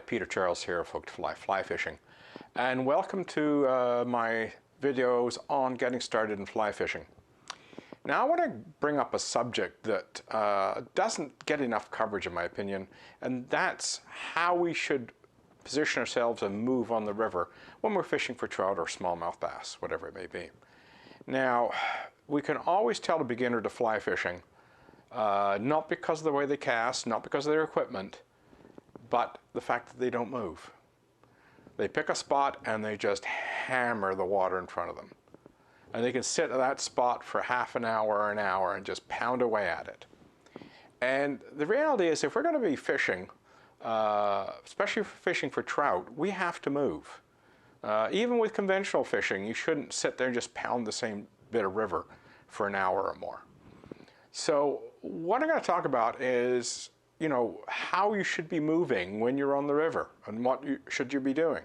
Peter Charles here of Hooked Fly Fishing, and welcome to my videos on getting started in fly fishing. Now I want to bring up a subject that doesn't get enough coverage in my opinion, and that's how we should position ourselves and move on the river when we're fishing for trout or smallmouth bass, whatever it may be. Now, we can always tell a beginner to fly fishing, not because of the way they cast, not because of their equipment, but the fact that they don't move. They pick a spot and they just hammer the water in front of them. And they can sit at that spot for half an hour or an hour and just pound away at it. And the reality is, if we're going to be fishing, especially fishing for trout, we have to move. Even with conventional fishing, you shouldn't sit there and just pound the same bit of river for an hour or more. So what I'm going to talk about is, how you should be moving when you're on the river and what should you be doing.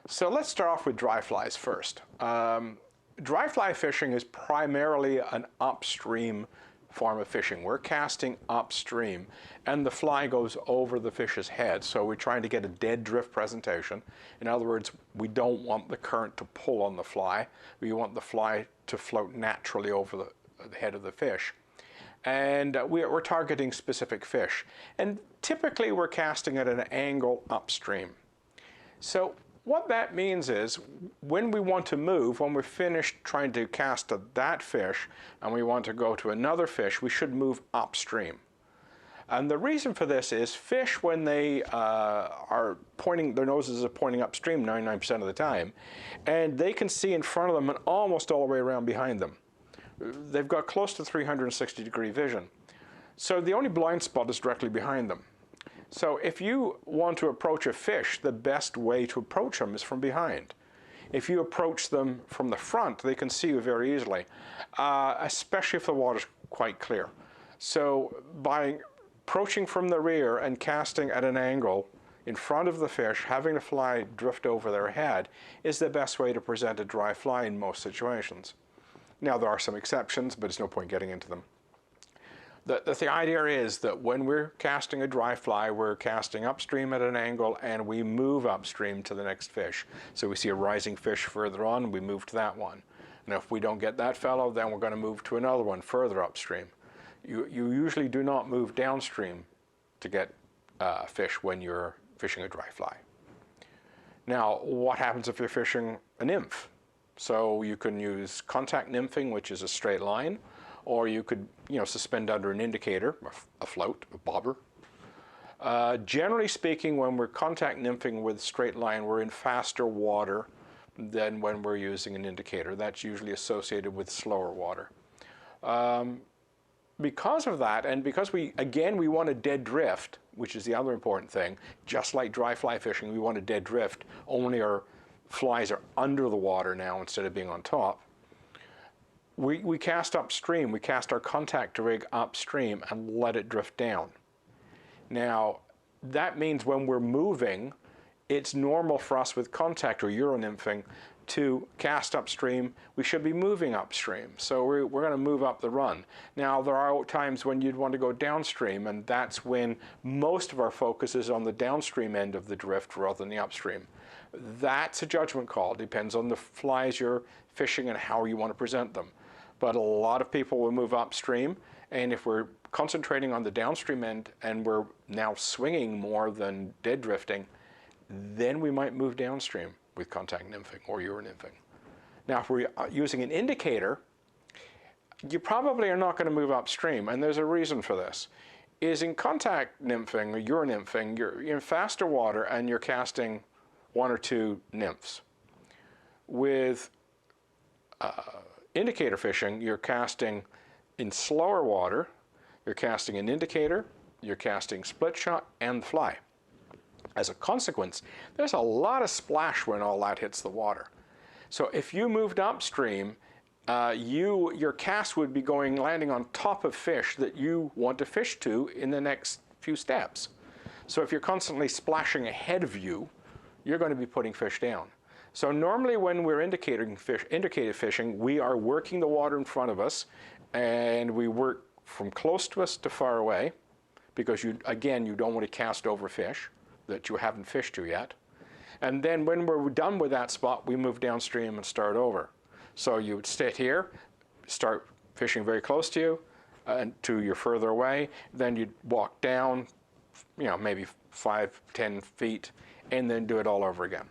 So let's start off with dry flies first. Dry fly fishing is primarily an upstream form of fishing. We're casting upstream and the fly goes over the fish's head. So we're trying to get a dead drift presentation. In other words, we don't want the current to pull on the fly. We want the fly to float naturally over the head of the fish. And we're targeting specific fish. And typically we're casting at an angle upstream. So what that means is, when we want to move, when we're finished trying to cast at that fish and we want to go to another fish, we should move upstream. And the reason for this is fish, when they are pointing, their noses are pointing upstream 99% of the time, and they can see in front of them and almost all the way around behind them. They've got close to 360-degree vision. So the only blind spot is directly behind them. So if you want to approach a fish, the best way to approach them is from behind. If you approach them from the front, they can see you very easily, especially if the water's quite clear. So by approaching from the rear and casting at an angle in front of the fish, having the fly drift over their head is the best way to present a dry fly in most situations. Now, there are some exceptions, but there's no point getting into them. The idea is that when we're casting a dry fly, we're casting upstream at an angle and we move upstream to the next fish. So we see a rising fish further on, we move to that one. And if we don't get that fellow, then we're going to move to another one further upstream. You usually do not move downstream to get fish when you're fishing a dry fly. Now, what happens if you're fishing a nymph? So you can use contact nymphing, which is a straight line, or you could, suspend under an indicator, a float, a bobber. Generally speaking, when we're contact nymphing with straight line, we're in faster water than when we're using an indicator. That's usually associated with slower water. Because of that, and because we want a dead drift, which is the other important thing, just like dry fly fishing, we want a dead drift, only our flies are under the water now instead of being on top. We cast upstream, we cast our contact rig upstream and let it drift down. Now, that means when we're moving, it's normal for us with contact or Euro nymphing to cast upstream. We should be moving upstream. So we're going to move up the run. Now, there are times when you'd want to go downstream, and that's when most of our focus is on the downstream end of the drift rather than the upstream. That's a judgment call. It depends on the flies you're fishing and how you want to present them. But a lot of people will move upstream, and if we're concentrating on the downstream end and we're now swinging more than dead drifting, then we might move downstream with contact nymphing or Euro nymphing. Now, if we're using an indicator, you probably are not going to move upstream, and there's a reason for this. Is in contact nymphing or Euro nymphing, you're in faster water and you're casting one or two nymphs. With indicator fishing, you're casting in slower water, you're casting an indicator, you're casting split shot and fly. As a consequence, there's a lot of splash when all that hits the water. So if you moved upstream, your cast would be landing on top of fish that you want to fish to in the next few steps. So if you're constantly splashing ahead of you, you're going to be putting fish down. So normally when we're indicated fishing, we are working the water in front of us, and we work from close to us to far away, because you don't want to cast over fish. that you haven't fished to yet. And then when we're done with that spot, we move downstream and start over. So you would sit here, start fishing very close to you, to your further away, then you'd walk down, maybe 5-10 feet, and then do it all over again.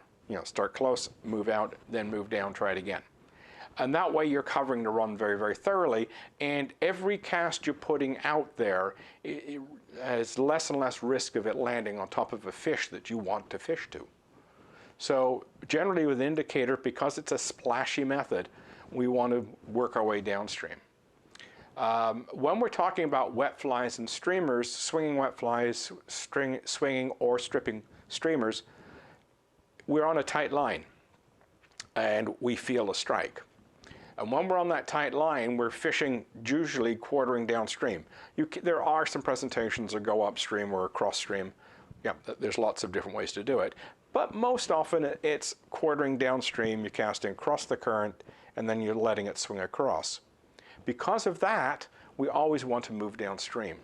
Start close, move out, then move down, try it again. And that way you're covering the run very, very thoroughly, and every cast you're putting out there, it has less and less risk of it landing on top of a fish that you want to fish to. So generally with indicator, because it's a splashy method, we want to work our way downstream. When we're talking about wet flies and streamers, swinging wet flies, swinging or stripping streamers, we're on a tight line and we feel a strike. And when we're on that tight line, we're fishing usually quartering downstream. There are some presentations that go upstream or across stream. Yeah, there's lots of different ways to do it. But most often it's quartering downstream, you're casting across the current, and then you're letting it swing across. Because of that, we always want to move downstream.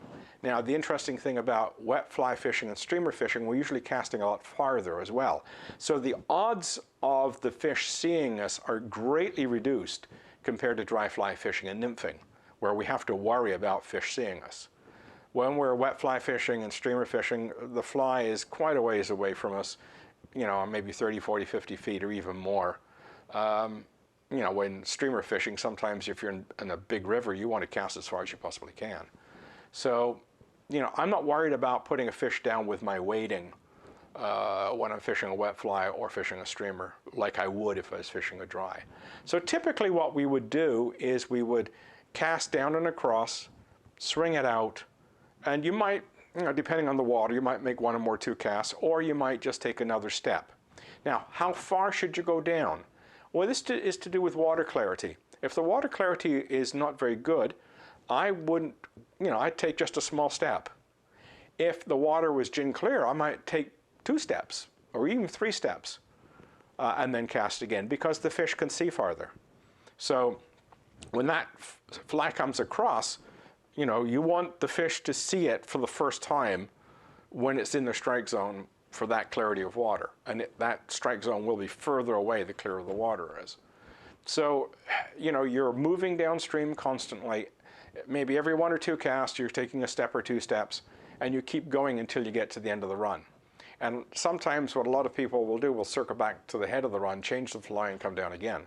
Now, the interesting thing about wet fly fishing and streamer fishing, we're usually casting a lot farther as well. So the odds of the fish seeing us are greatly reduced compared to dry fly fishing and nymphing, where we have to worry about fish seeing us. When we're wet fly fishing and streamer fishing, the fly is quite a ways away from us, maybe 30, 40, 50 feet or even more. When streamer fishing, sometimes if you're in a big river, you want to cast as far as you possibly can. So, I'm not worried about putting a fish down with my wading when I'm fishing a wet fly or fishing a streamer, like I would if I was fishing a dry. So typically what we would do is we would cast down and across, swing it out, and you might, depending on the water, you might make one or more 2 casts, or you might just take another step. Now, how far should you go down? Well, this is to do with water clarity. If the water clarity is not very good, I wouldn't, I'd take just a small step. If the water was gin clear, I might take 2 steps or even 3 steps and then cast again, because the fish can see farther. So when that fly comes across, you want the fish to see it for the first time when it's in the strike zone for that clarity of water. And that strike zone will be further away the clearer the water is. So, you're moving downstream constantly. Maybe every 1 or 2 casts, you're taking a step or 2 steps, and you keep going until you get to the end of the run. And sometimes what a lot of people will do will circle back to the head of the run, change the fly, and come down again.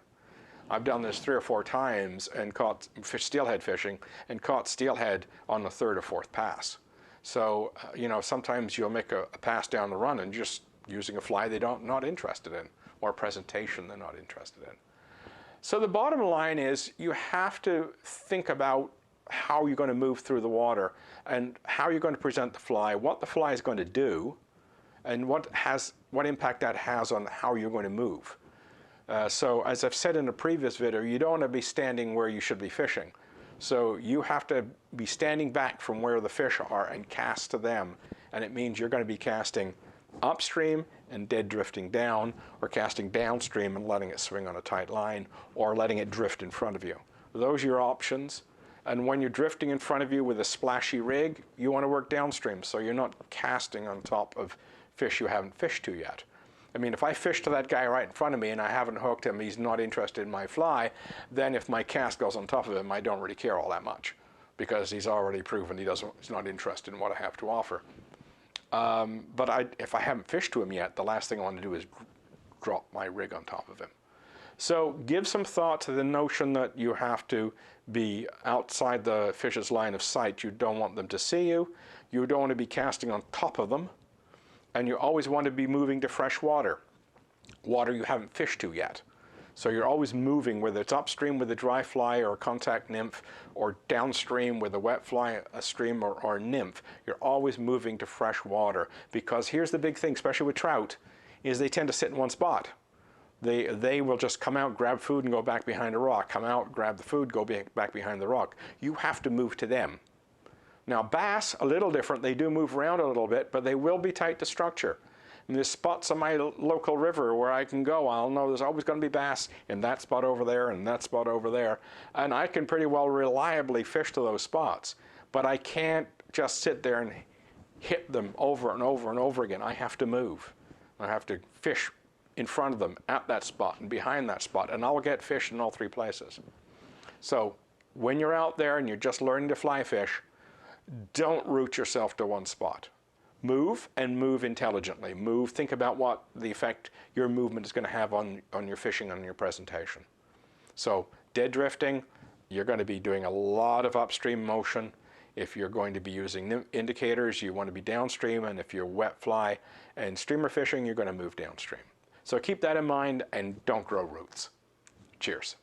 I've done this 3 or 4 times and caught steelhead fishing and caught steelhead on the 3rd or 4th pass. So, sometimes you'll make a pass down the run and just using a fly they're not interested in, or a presentation they're not interested in. So the bottom line is you have to think about how you're going to move through the water and how you're going to present the fly, what the fly is going to do, and what impact that has on how you're going to move. So as I've said in a previous video, you don't want to be standing where you should be fishing. So you have to be standing back from where the fish are and cast to them. And it means you're going to be casting upstream and dead drifting down, or casting downstream and letting it swing on a tight line, or letting it drift in front of you. Those are your options. And when you're drifting in front of you with a splashy rig, you want to work downstream so you're not casting on top of fish you haven't fished to yet. I mean, if I fish to that guy right in front of me and I haven't hooked him, he's not interested in my fly, then if my cast goes on top of him, I don't really care all that much, because he's already proven he's not interested in what I have to offer. But if I haven't fished to him yet, the last thing I want to do is drop my rig on top of him. So give some thought to the notion that you have to be outside the fish's line of sight. You don't want them to see you. You don't want to be casting on top of them. And you always want to be moving to fresh water, water you haven't fished to yet. So you're always moving, whether it's upstream with a dry fly or a contact nymph, or downstream with a wet fly, a stream or a nymph. You're always moving to fresh water, because here's the big thing, especially with trout, is they tend to sit in one spot. They will just come out, grab food, and go back behind a rock. Come out, grab the food, go back behind the rock. You have to move to them. Now bass, a little different. They do move around a little bit, but they will be tight to structure. And there's spots on my local river where I can go. I'll know there's always going to be bass in that spot over there and that spot over there. And I can pretty well reliably fish to those spots. But I can't just sit there and hit them over and over and over again. I have to move. I have to fish in front of them at that spot and behind that spot, and I'll get fish in all three places. So when you're out there and you're just learning to fly fish, don't root yourself to one spot. Move, and move intelligently. Move, think about what the effect your movement is going to have on your fishing, on your presentation. So dead drifting, you're going to be doing a lot of upstream motion. If you're going to be using indicators, you want to be downstream, and if you're wet fly and streamer fishing, you're going to move downstream. So keep that in mind and don't grow roots. Cheers.